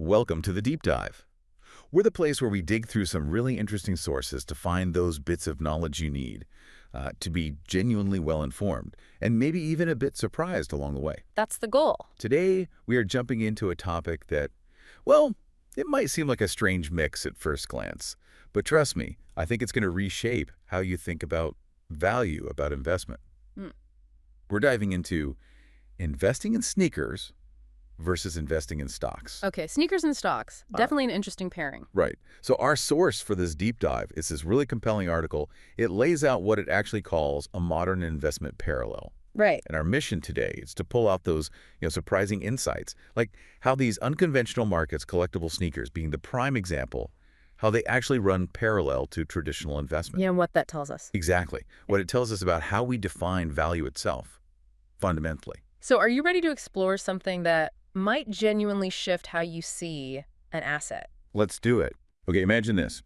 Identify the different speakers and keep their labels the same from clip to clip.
Speaker 1: Welcome to the Deep Dive. We're the place where we dig through some really interesting sources to find those bits of knowledge you need to be genuinely well-informed and maybe even a bit surprised along the way.
Speaker 2: That's the goal.
Speaker 1: Today, we are jumping into a topic that, well, it might seem like a strange mix at first glance, but trust me, I think it's going to reshape how you think about value, about investment. We're diving into investing in sneakers versus investing in stocks.
Speaker 2: Okay, sneakers and stocks. Definitely an interesting pairing.
Speaker 1: Right. So our source for this deep dive is this really compelling article. It lays out what it actually calls a modern investment parallel.
Speaker 2: Right.
Speaker 1: And our mission today is to pull out those surprising insights, like how these unconventional markets, collectible sneakers being the prime example, how they actually run parallel to traditional investment.
Speaker 2: Yeah, and what that tells us.
Speaker 1: Exactly. What it tells us about how we define value itself, fundamentally.
Speaker 2: So are you ready to explore something that might genuinely shift how you see an asset?
Speaker 1: Let's do it. Okay, imagine this.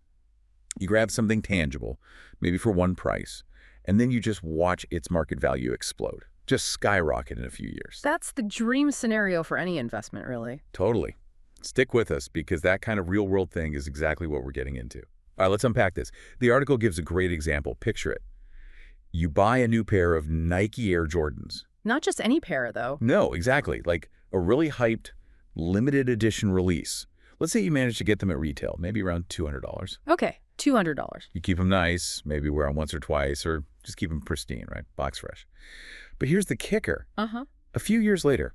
Speaker 1: You grab something tangible, maybe for one price, and then you just watch its market value explode, just skyrocket in a few years.
Speaker 2: That's the dream scenario for any investment, really.
Speaker 1: Totally. Stick with us because that kind of real-world thing is exactly what we're getting into. All right, let's unpack this. The article gives a great example. Picture it. You buy a new pair of Nike Air Jordans.
Speaker 2: Not just any pair, though.
Speaker 1: No, exactly. Like a really hyped, limited edition release. Let's say you manage to get them at retail, maybe around $200.
Speaker 2: Okay, $200.
Speaker 1: You keep them nice, maybe wear them once or twice, or just keep them pristine, right? Box fresh. But here's the kicker. A few years later,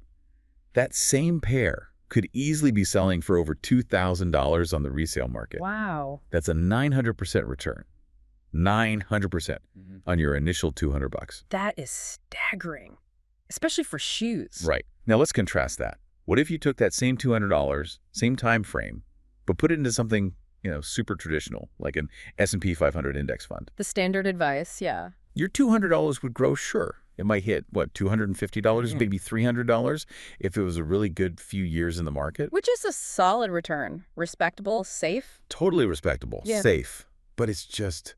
Speaker 1: that same pair could easily be selling for over $2,000 on the resale market.
Speaker 2: Wow.
Speaker 1: That's a 900% return. 900% on your initial $200.
Speaker 2: That is staggering, especially for shoes.
Speaker 1: Right. Now let's contrast that. What if you took that same $200, same time frame, but put it into something, super traditional, like an S&P 500 index fund?
Speaker 2: The standard advice, yeah.
Speaker 1: Your $200 would grow, sure. It might hit, what, $250, maybe $300 if it was a really good few years in the market.
Speaker 2: Which is a solid return. Respectable, safe.
Speaker 1: Totally respectable, safe. But it's just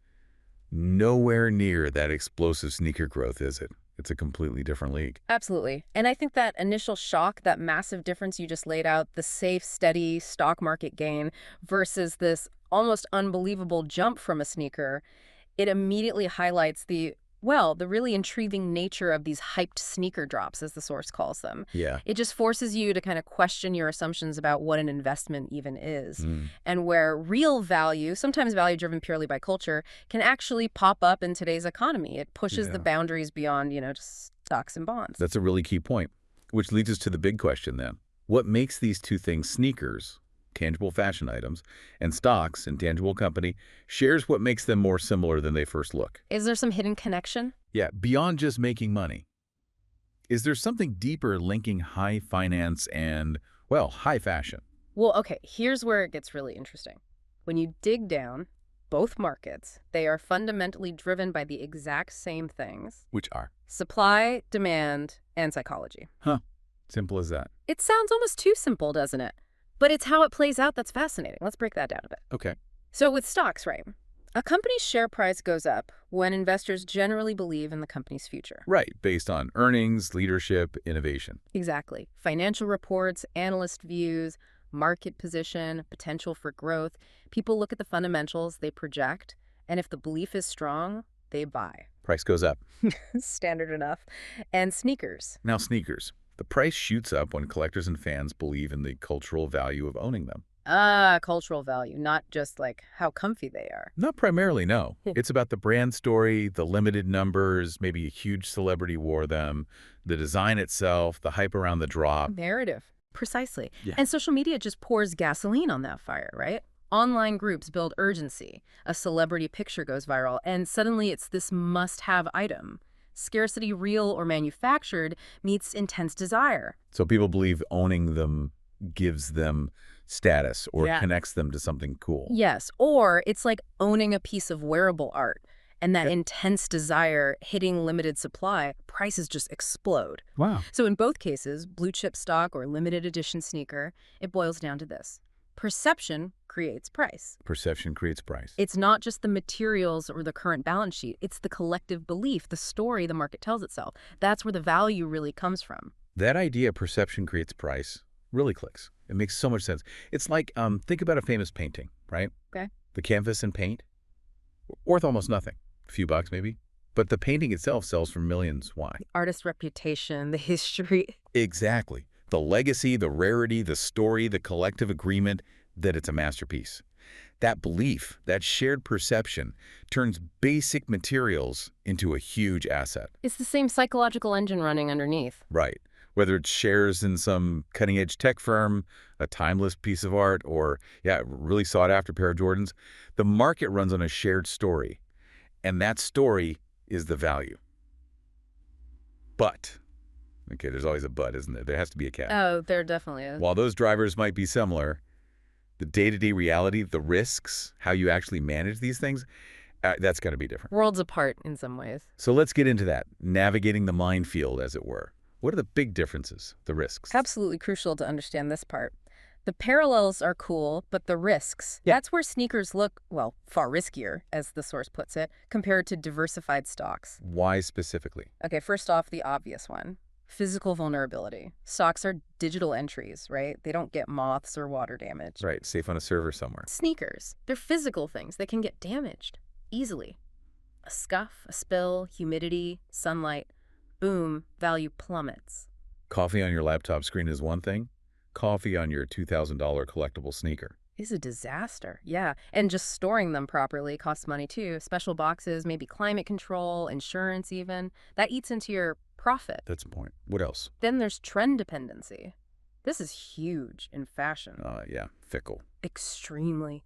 Speaker 1: nowhere near that explosive sneaker growth, is it? It's a completely different league.
Speaker 2: Absolutely. And I think that initial shock, that massive difference you just laid out, the safe, steady stock market gain versus this almost unbelievable jump from a sneaker, it immediately highlights the really intriguing nature of these hyped sneaker drops, as the source calls them.
Speaker 1: Yeah.
Speaker 2: It just forces you to kind of question your assumptions about what an investment even is. And where real value, sometimes value driven purely by culture, can actually pop up in today's economy. It pushes the boundaries beyond, just stocks and bonds.
Speaker 1: That's a really key point, which leads us to the big question then. What makes these two things, sneakers, tangible fashion items, and stocks, intangible company, shares what makes them more similar than they first look?
Speaker 2: Is there some hidden connection?
Speaker 1: Yeah, beyond just making money. Is there something deeper linking high finance and, high fashion?
Speaker 2: Well, okay, here's where it gets really interesting. When you dig down, both markets, they are fundamentally driven by the exact same things.
Speaker 1: Which are?
Speaker 2: Supply, demand, and psychology.
Speaker 1: Huh. Simple as that.
Speaker 2: It sounds almost too simple, doesn't it? But it's how it plays out that's fascinating. Let's break that down a bit.
Speaker 1: Okay.
Speaker 2: So with stocks, right? A company's share price goes up when investors generally believe in the company's future.
Speaker 1: Right, based on earnings, leadership, innovation.
Speaker 2: Exactly. Financial reports, analyst views, market position, potential for growth. People look at the fundamentals, they project, and if the belief is strong, they buy.
Speaker 1: Price goes up.
Speaker 2: Standard enough. And sneakers.
Speaker 1: Now sneakers. The price shoots up when collectors and fans believe in the cultural value of owning them.
Speaker 2: Cultural value, not just like how comfy they are.
Speaker 1: Not primarily, no. It's about the brand story, the limited numbers, maybe a huge celebrity wore them, the design itself, the hype around the drop.
Speaker 2: Narrative. Precisely.
Speaker 1: Yeah.
Speaker 2: And social media just pours gasoline on that fire, right? Online groups build urgency. A celebrity picture goes viral, and suddenly it's this must-have item. Scarcity, real or manufactured, meets intense desire.
Speaker 1: So people believe owning them gives them status or connects them to something cool.
Speaker 2: Yes, or it's like owning a piece of wearable art, and that intense desire hitting limited supply, prices just explode.
Speaker 1: Wow.
Speaker 2: So in both cases, blue chip stock or limited edition sneaker, it boils down to this. Perception creates price.
Speaker 1: Perception creates price.
Speaker 2: It's not just the materials or the current balance sheet. It's the collective belief, the story the market tells itself. That's where the value really comes from.
Speaker 1: That idea, perception creates price, really clicks. It makes so much sense. It's like, think about a famous painting, right?
Speaker 2: Okay.
Speaker 1: The canvas and paint, worth almost nothing. A few bucks, maybe. But the painting itself sells for millions. Why?
Speaker 2: Artist reputation, the history.
Speaker 1: Exactly. The legacy, the rarity, the story, the collective agreement that it's a masterpiece. That belief, that shared perception, turns basic materials into a huge asset.
Speaker 2: It's the same psychological engine running underneath.
Speaker 1: Right. Whether it's shares in some cutting-edge tech firm, a timeless piece of art, or, yeah, a really sought-after pair of Jordans, the market runs on a shared story, and that story is the value. But, okay, there's always a but, isn't there? There has to be a catch.
Speaker 2: Oh, there definitely is.
Speaker 1: While those drivers might be similar, the day-to-day reality, the risks, how you actually manage these things, that's got to be different.
Speaker 2: Worlds apart in some ways.
Speaker 1: So let's get into that, navigating the minefield, as it were. What are the big differences, the risks?
Speaker 2: Absolutely crucial to understand this part. The parallels are cool, but the risks, that's where sneakers look, well, far riskier, as the source puts it, compared to diversified stocks.
Speaker 1: Why specifically?
Speaker 2: Okay, first off, the obvious one. Physical vulnerability. Stocks are digital entries, right? They don't get moths or water damage.
Speaker 1: Right, safe on a server somewhere.
Speaker 2: Sneakers, they're physical things. They can get damaged easily. A scuff, a spill, humidity, sunlight, boom, value plummets.
Speaker 1: Coffee on your laptop screen is one thing. Coffee on your $2,000 collectible sneaker.
Speaker 2: Is a disaster, yeah. And just storing them properly costs money too. Special boxes, maybe climate control, insurance even. That eats into your profit.
Speaker 1: That's the point. What else?
Speaker 2: Then there's trend dependency. This is huge in fashion.
Speaker 1: Yeah, fickle.
Speaker 2: Extremely.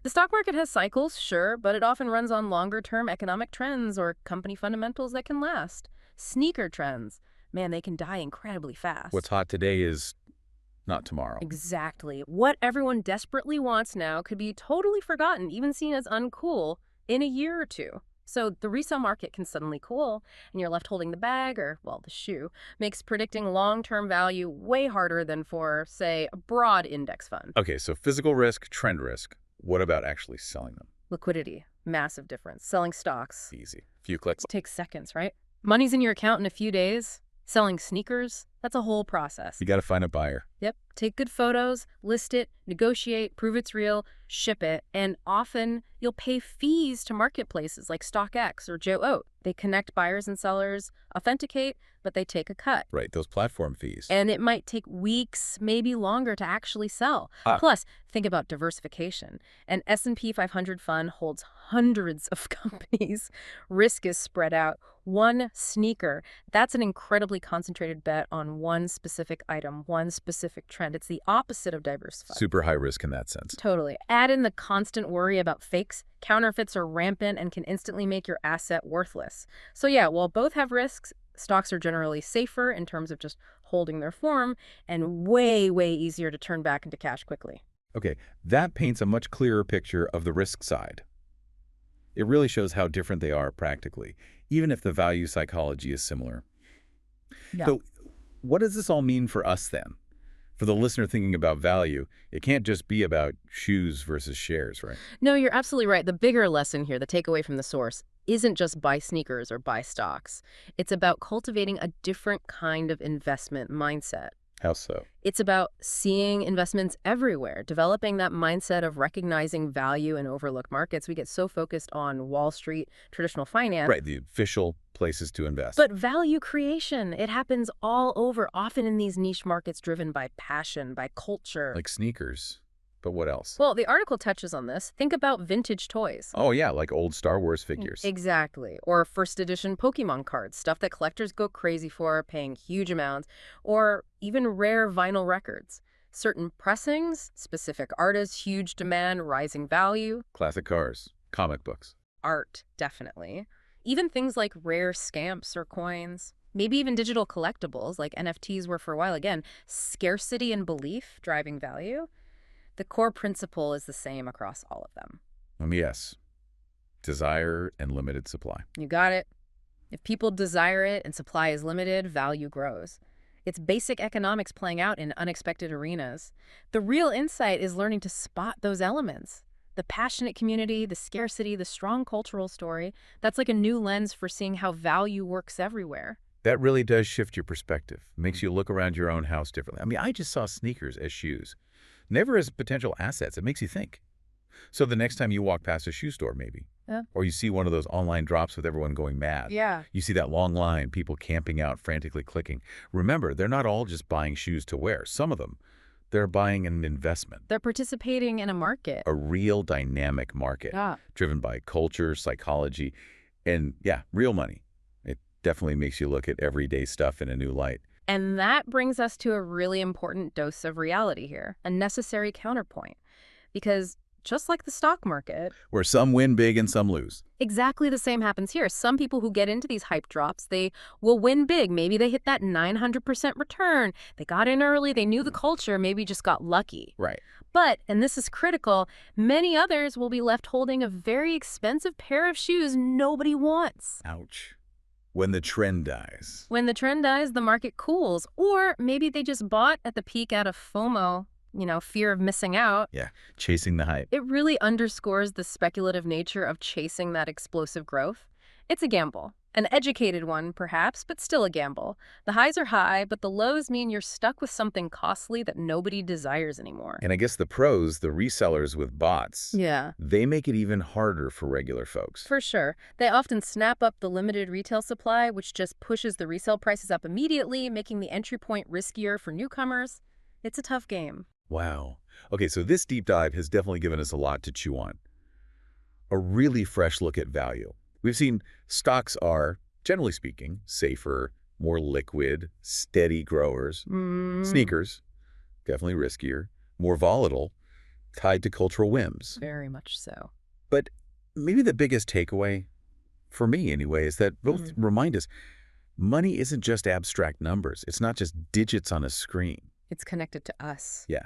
Speaker 2: The stock market has cycles, sure, but it often runs on longer-term economic trends or company fundamentals that can last. Sneaker trends, man, they can die incredibly fast.
Speaker 1: What's hot today is not tomorrow.
Speaker 2: Exactly. What everyone desperately wants now could be totally forgotten, even seen as uncool, in a year or two. So the resale market can suddenly cool, and you're left holding the bag, or, well, the shoe, makes predicting long-term value way harder than for, say, a broad index fund.
Speaker 1: Okay, so physical risk, trend risk. What about actually selling them?
Speaker 2: Liquidity, massive difference. Selling stocks
Speaker 1: Easy. Few clicks.
Speaker 2: takes seconds, right? Money's in your account in a few days. Selling sneakers, that's a whole process.
Speaker 1: You got to find a buyer.
Speaker 2: Yep. Take good photos, list it, negotiate, prove it's real, ship it, and often you'll pay fees to marketplaces like StockX or Joe Oat. They connect buyers and sellers, authenticate, but they take a cut.
Speaker 1: Right, those platform fees.
Speaker 2: And it might take weeks, maybe longer to actually sell. Plus, think about diversification. An S&P 500 fund holds hundreds of companies. Risk is spread out. One sneaker, that's an incredibly concentrated bet on one specific item, one specific trend. It's the opposite of diversified.
Speaker 1: Super high risk in that sense.
Speaker 2: Totally. Add in the constant worry about fakes. Counterfeits are rampant and can instantly make your asset worthless. So yeah, while both have risks, stocks are generally safer in terms of just holding their form and way, way easier to turn back into cash quickly.
Speaker 1: Okay, that paints a much clearer picture of the risk side. It really shows how different they are practically, even if the value psychology is similar.
Speaker 2: Yeah.
Speaker 1: So what does this all mean for us then? For the listener thinking about value, it can't just be about shoes versus shares, right?
Speaker 2: No, you're absolutely right. The bigger lesson here, the takeaway from the source, isn't just buy sneakers or buy stocks. It's about cultivating a different kind of investment mindset.
Speaker 1: How so?
Speaker 2: It's about seeing investments everywhere, developing that mindset of recognizing value in overlooked markets. We get so focused on Wall Street, traditional finance.
Speaker 1: Right, the official places to invest.
Speaker 2: But value creation, it happens all over, often in these niche markets driven by passion, by culture.
Speaker 1: Like sneakers. But what else?
Speaker 2: Well, the article touches on this. Think about vintage toys.
Speaker 1: Oh yeah, like old Star Wars figures.
Speaker 2: Exactly. Or first edition Pokemon cards, stuff that collectors go crazy for, paying huge amounts. Or even rare vinyl records. Certain pressings, specific artists, huge demand, rising value.
Speaker 1: Classic cars, comic books.
Speaker 2: Art, definitely. Even things like rare scamps or coins. Maybe even digital collectibles like NFTs were for a while. Again, scarcity and belief driving value. The core principle is the same across all of them.
Speaker 1: Yes. Desire and limited supply.
Speaker 2: You got it. If people desire it and supply is limited, value grows. It's basic economics playing out in unexpected arenas. The real insight is learning to spot those elements. The passionate community, the scarcity, the strong cultural story. That's like a new lens for seeing how value works everywhere.
Speaker 1: That really does shift your perspective. Makes you look around your own house differently. I mean, I just saw sneakers as shoes, never as potential assets. It makes you think. So the next time you walk past a shoe store, maybe,
Speaker 2: Yeah.
Speaker 1: or you see one of those online drops with everyone going mad,
Speaker 2: Yeah.
Speaker 1: you see that long line, people camping out, frantically clicking. Remember, they're not all just buying shoes to wear. Some of them, they're buying an investment,
Speaker 2: They're participating in a market.
Speaker 1: a real dynamic market
Speaker 2: Yeah.
Speaker 1: driven by culture, psychology, and yeah, real money. It definitely makes you look at everyday stuff in a new light.
Speaker 2: And that brings us to a really important dose of reality here, a necessary counterpoint. Because just like the stock market,
Speaker 1: Where some win big and some lose.
Speaker 2: exactly the same happens here. Some people who get into these hype drops, they will win big. Maybe they hit that 900% return. They got in early, they knew the culture, maybe just got lucky.
Speaker 1: Right.
Speaker 2: But, and this is critical, many others will be left holding a very expensive pair of shoes nobody wants.
Speaker 1: Ouch. When the trend dies.
Speaker 2: When the trend dies, the market cools. Or maybe they just bought at the peak out of FOMO, fear of missing out.
Speaker 1: Yeah, chasing the hype.
Speaker 2: It really underscores the speculative nature of chasing that explosive growth. It's a gamble. An educated one, perhaps, but still a gamble. The highs are high, but the lows mean you're stuck with something costly that nobody desires anymore.
Speaker 1: And I guess the pros, the resellers with bots,
Speaker 2: Yeah.
Speaker 1: they make it even harder for regular folks.
Speaker 2: For sure. They often snap up the limited retail supply, which just pushes the resale prices up immediately, making the entry point riskier for newcomers. It's a tough game.
Speaker 1: Wow. Okay, so this deep dive has definitely given us a lot to chew on. A really fresh look at value. We've seen stocks are, generally speaking, safer, more liquid, steady growers. Sneakers, definitely riskier, more volatile, tied to cultural whims.
Speaker 2: Very much so.
Speaker 1: But maybe the biggest takeaway, for me anyway, is that both remind us money isn't just abstract numbers. It's not just digits on a screen.
Speaker 2: It's connected to us.
Speaker 1: Yeah.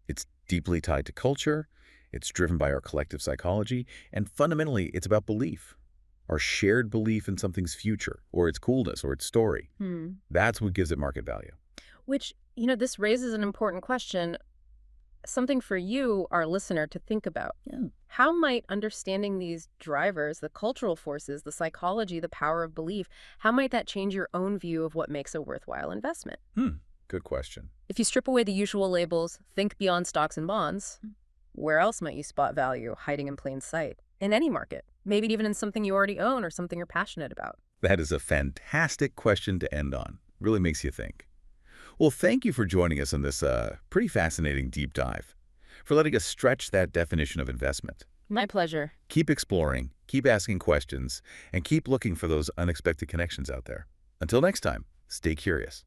Speaker 1: It's deeply tied to culture, it's driven by our collective psychology, and fundamentally, it's about belief. Our shared belief in something's future, or its coolness, or its story. That's what gives it market value.
Speaker 2: Which, this raises an important question, something for you, our listener, to think about.
Speaker 1: Yeah.
Speaker 2: How might understanding these drivers, the cultural forces, the psychology, the power of belief, how might that change your own view of what makes a worthwhile investment?
Speaker 1: Good question.
Speaker 2: If you strip away the usual labels, think beyond stocks and bonds, where else might you spot value hiding in plain sight? In any market, maybe even in something you already own or something you're passionate about.
Speaker 1: That is a fantastic question to end on. Really makes you think. Well, thank you for joining us on this pretty fascinating deep dive, for letting us stretch that definition of investment.
Speaker 2: My pleasure.
Speaker 1: Keep exploring, keep asking questions, and keep looking for those unexpected connections out there. Until next time, stay curious.